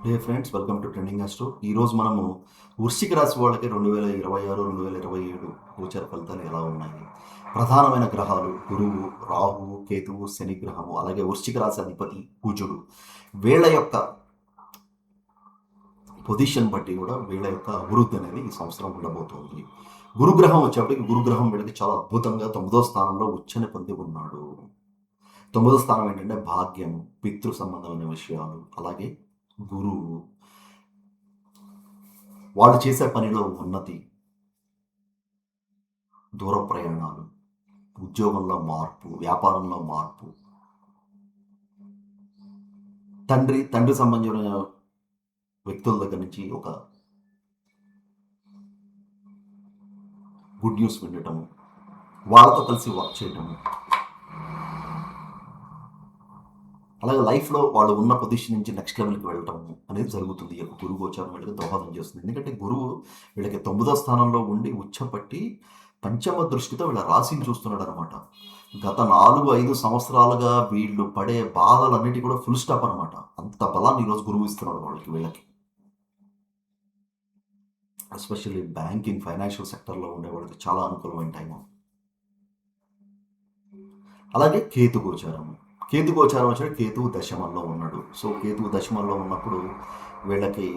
Hey friends, welcome to trending astro. ఈరోజు మనము వృశ్చిక రాశి వాళ్ళకి 2026 2027 గోచర ఫలితాలు ఎలా ఉన్నాయి, ప్రధానమైన గ్రహాలు గురువు, రాహువు, కేతువు, శని గ్రహము, అలాగే వృశ్చిక రాశి అధిపతి కుజుడు, వీళ్ళ యొక్క పొజిషన్ బట్టి కూడా వీళ్ళ యొక్క అభివృద్ధి అనేది ఈ సంవత్సరం ఉండబోతోంది. గురుగ్రహం వచ్చేప్పటికి గురుగ్రహం వీళ్ళకి చాలా అద్భుతంగా 9వ స్థానంలో ఉచ్చని పొంది ఉన్నాడు. 9వ స్థానం ఏంటంటే భాగ్యం, పితృ సంబంధమైన విషయాలు, అలాగే గురువు, వాళ్ళు చేసే పనిలో ఉన్నతి, దూర ప్రయాణాలు, ఉద్యోగంలో మార్పు, వ్యాపారంలో మార్పు, తండ్రి సంబంధించిన వ్యక్తుల దగ్గర నుంచి ఒక గుడ్ న్యూస్ వినటము, వాళ్ళతో కలిసి వర్క్ చేయటము, అలాగే లైఫ్లో వాళ్ళు ఉన్న పొజిషన్ నుంచి నెక్స్ట్ లెవెల్కి వెళ్ళటం అనేది జరుగుతుంది. ఈ యొక్క గురువు గోచారం వీళ్ళకి దోహదం చేస్తుంది. ఎందుకంటే గురువు వీళ్ళకి 9వ స్థానంలో ఉండి ఉచ్చపట్టి పంచమ దృష్టితో వీళ్ళ రాశిని చూస్తున్నాడు అనమాట. గత 4-5 సంవత్సరాలుగా వీళ్ళు పడే బాధలన్నిటి కూడా ఫుల్ స్టాప్ అనమాట. అంత బలాన్ని ఈరోజు గురువు ఇస్తున్నాడు వీళ్ళకి. ఎస్పెషల్లీ బ్యాంకింగ్, ఫైనాన్షియల్ సెక్టర్లో ఉండే వాళ్ళకి చాలా అనుకూలమైన టైం. అలాగే కేతు గోచారం వచ్చాడు. కేతువు దశమంలో ఉన్నాడు. సో కేతువు దశమంలో ఉన్నప్పుడు వీళ్ళకి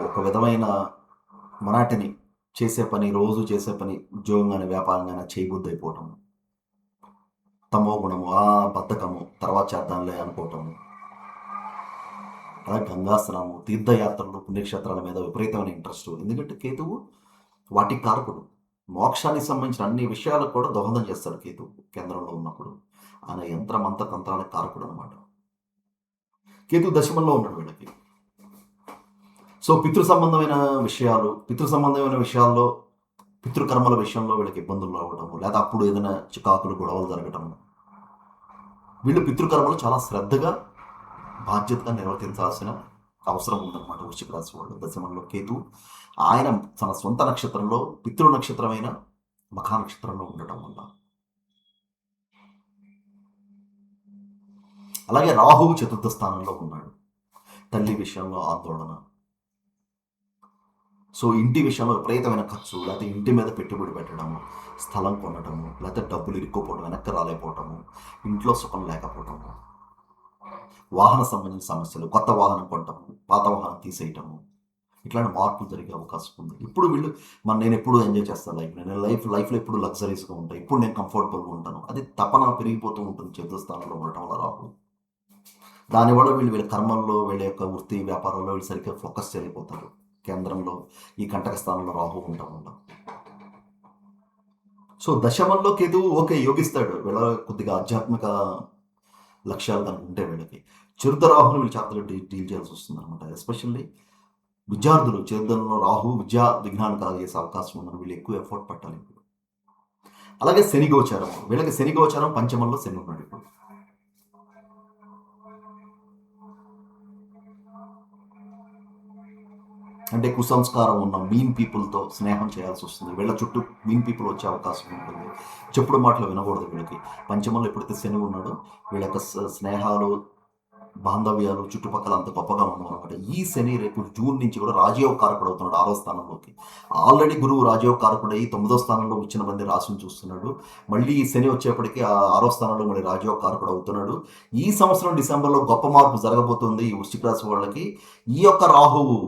ఒక విధమైన మనాటిని చేసే పని, రోజు చేసే పని, ఉద్యోగం కానీ వ్యాపారం కానీ చేయబుద్ధి అయిపోవటము, తమో గుణము, బద్ధకము, తర్వాత చేద్దాంలే అనుకోవటము, అలాగే గంగాస్నానము, తీర్థయాత్రలు, పుణ్యక్షేత్రాల మీద విపరీతమైన ఇంట్రెస్ట్. ఎందుకంటే కేతువు వాటికి కారకుడు. మోక్షానికి సంబంధించిన అన్ని విషయాలకు కూడా దోహదం చేస్తాడు కేతు కేంద్రంలో ఉన్నప్పుడు. ఆయన యంత్రమంత్ర తంత్రానికి కారకుడు అనమాట. కేతు దశమంలో ఉన్నాడు వీళ్ళకి. సో పితృ సంబంధమైన విషయాల్లో పితృకర్మల విషయంలో వీళ్ళకి ఇబ్బందులు రావడము, లేదా అప్పుడు ఏదైనా చికాకులు, గొడవలు జరగటము. వీళ్ళు పితృకర్మలు చాలా శ్రద్ధగా, బాధ్యతగా నిర్వర్తించాల్సిన అవసరం ఉందన్నమాట. వృశ్చిక రాశి వాళ్ళు దశమంలో కేతు ఆయన తన సొంత నక్షత్రంలో, పితృ నక్షత్రమైన మఖా నక్షత్రంలో ఉండటం వల్ల. అలాగే రాహువు 4వ స్థానంలో ఉన్నాడు. తల్లి విషయంలో ఆందోళన, సో ఇంటి విషయంలో విపరీతమైన ఖర్చు, లేకపోతే ఇంటి మీద పెట్టుబడి పెట్టడము, స్థలం కొనటము, లేకపోతే డబ్బులు ఇరుక్కుపోవడం, వెనక్కి రాలేకపోవటము, ఇంట్లో సుఖం లేకపోవటము, వాహన సంబంధించిన సమస్యలు, కొత్త వాహనం కొనటము, పాత వాహనం తీసేయటము, ఇట్లాంటి మార్పులు జరిగే అవకాశం ఉంది. ఇప్పుడు వీళ్ళు నేను ఎప్పుడు ఎంజాయ్ చేస్తాను నేను లైఫ్లో ఎప్పుడు లగ్జరీస్గా ఉంటాయి, ఇప్పుడు నేను కంఫర్టబుల్గా ఉంటాను, అది తపన పెరిగిపోతూ ఉంటుంది 4వ స్థానంలో ఉండటం వల్ల రాహు. దానివల్ల వీళ్ళ కర్మల్లో, వీళ్ళ యొక్క వృత్తి వ్యాపారంలో వీళ్ళు సరిగ్గా ఫోకస్ చేయలేకపోతారు. కేంద్రంలో ఈ కంటక స్థానంలో రాహు ఉండటం వల్ల. సో దశమంలో కేతువు ఓకే యోగిస్తాడు, వీళ్ళ కొద్దిగా ఆధ్యాత్మిక లక్ష్యాలు కనుక ఉంటే వీళ్ళకి. చిరుత రాహుని వీళ్ళు చాలా డీల్ చేయాల్సి వస్తుంది అనమాట. ఎస్పెషల్లీ విద్యార్థులు, చిరుతలో రాహు విద్యా విఘ్నాన్ని కలగజేసే అవకాశం ఉందని వీళ్ళు ఎక్కువ ఎఫర్ట్ పెట్టాలి ఇప్పుడు. అలాగే శని గోచారం, వీళ్ళకి శని గోచారం పంచమంలో శని ఉన్నాడు ఇప్పుడు. అంటే కుసంస్కారం ఉన్న మీన్ పీపుల్తో స్నేహం చేయాల్సి వస్తుంది. వీళ్ళ చుట్టూ మీన్ పీపుల్ వచ్చే అవకాశం ఉంటుంది. చెప్పుడు మాటలు వినకూడదు వీళ్ళకి. పంచమంలో ఎప్పుడైతే శని ఉన్నాడో వీళ్ళ యొక్క స్నేహాలు, బాంధవ్యాలు చుట్టుపక్కల అంత గొప్పగా ఉండవు అనమాట. ఈ శని రేపు జూన్ నుంచి కూడా రాజయోగ కారకుడు అవుతున్నాడు 6వ స్థానంలోకి. ఆల్రెడీ గురువు రాజయోగ కారకుడు అయ్యి 9వ స్థానంలో వచ్చిన మంది రాశిని చూస్తున్నాడు. మళ్ళీ ఈ శని వచ్చేప్పటికీ 6వ స్థానంలో మళ్ళీ రాజయోగ కారకుడు అవుతున్నాడు. ఈ సంవత్సరం డిసెంబర్లో గొప్ప మార్పు జరగబోతుంది ఈ వృశ్చిక రాశి వాళ్ళకి. ఈ యొక్క రాహువు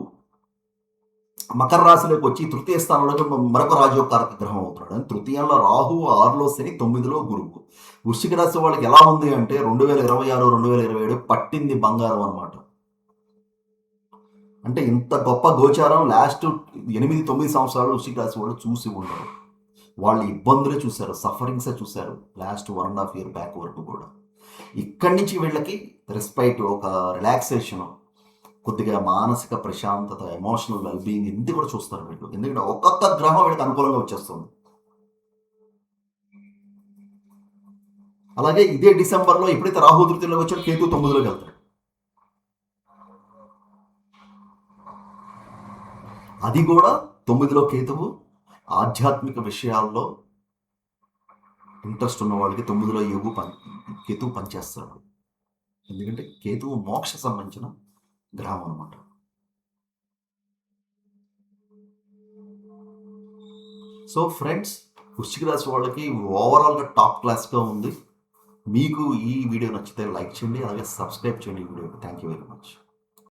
మకర రాశిలోకి వచ్చి 3వ స్థానంలో మరొక రాజయోగ కారక గ్రహం అవుతున్నాడు. తృతీయంలో రాహు, 6లో శని, 9లో గురువు. వృశ్చిక రాశి వాళ్ళకి ఎలా ఉంది అంటే 2026 2027 పట్టింది బంగారం అనమాట. అంటే ఇంత గొప్ప గోచారం లాస్ట్ 8-9 సంవత్సరాలు వృశ్చిక రాశి వాళ్ళు చూసి ఉండరు. వాళ్ళు ఇబ్బందులే చూశారు, సఫరింగ్సే చూశారు లాస్ట్ 1.5 year బ్యాక్ వరకు కూడా. ఇక్కడి నుంచి వీళ్ళకి రెస్పైట్, ఒక రిలాక్సేషన్, కొద్దిగా మానసిక ప్రశాంతత, ఎమోషనల్ వెల్బీయింగ్ ఇది కూడా చూస్తారు వీళ్ళు. ఎందుకంటే ఒక్కొక్క గ్రహం వీళ్ళకి అనుకూలంగా వచ్చేస్తుంది. అలాగే ఇదే డిసెంబర్లో ఎప్పుడైతే రాహు తృతీయంలోకి వచ్చాడో కేతు 9లోకి వెళ్తాడు. అది కూడా 9లో కేతువు ఆధ్యాత్మిక విషయాల్లో ఇంట్రెస్ట్ ఉన్న వాళ్ళకి 9లో కేతువు పనిచేస్తాడు. ఎందుకంటే కేతువు మోక్ష సంబంధించిన గ్రహం అనమాట. సో ఫ్రెండ్స్, వృశ్చిక రాశి వాళ్ళకి ఓవరాల్‌గా టాప్ క్లాస్‌గా ఉంది. మీకు ఈ వీడియో నచ్చితే లైక్ చేయండి. అలాగే సబ్స్క్రైబ్ చేయండి ఈ వీడియోకి. Thank you very much.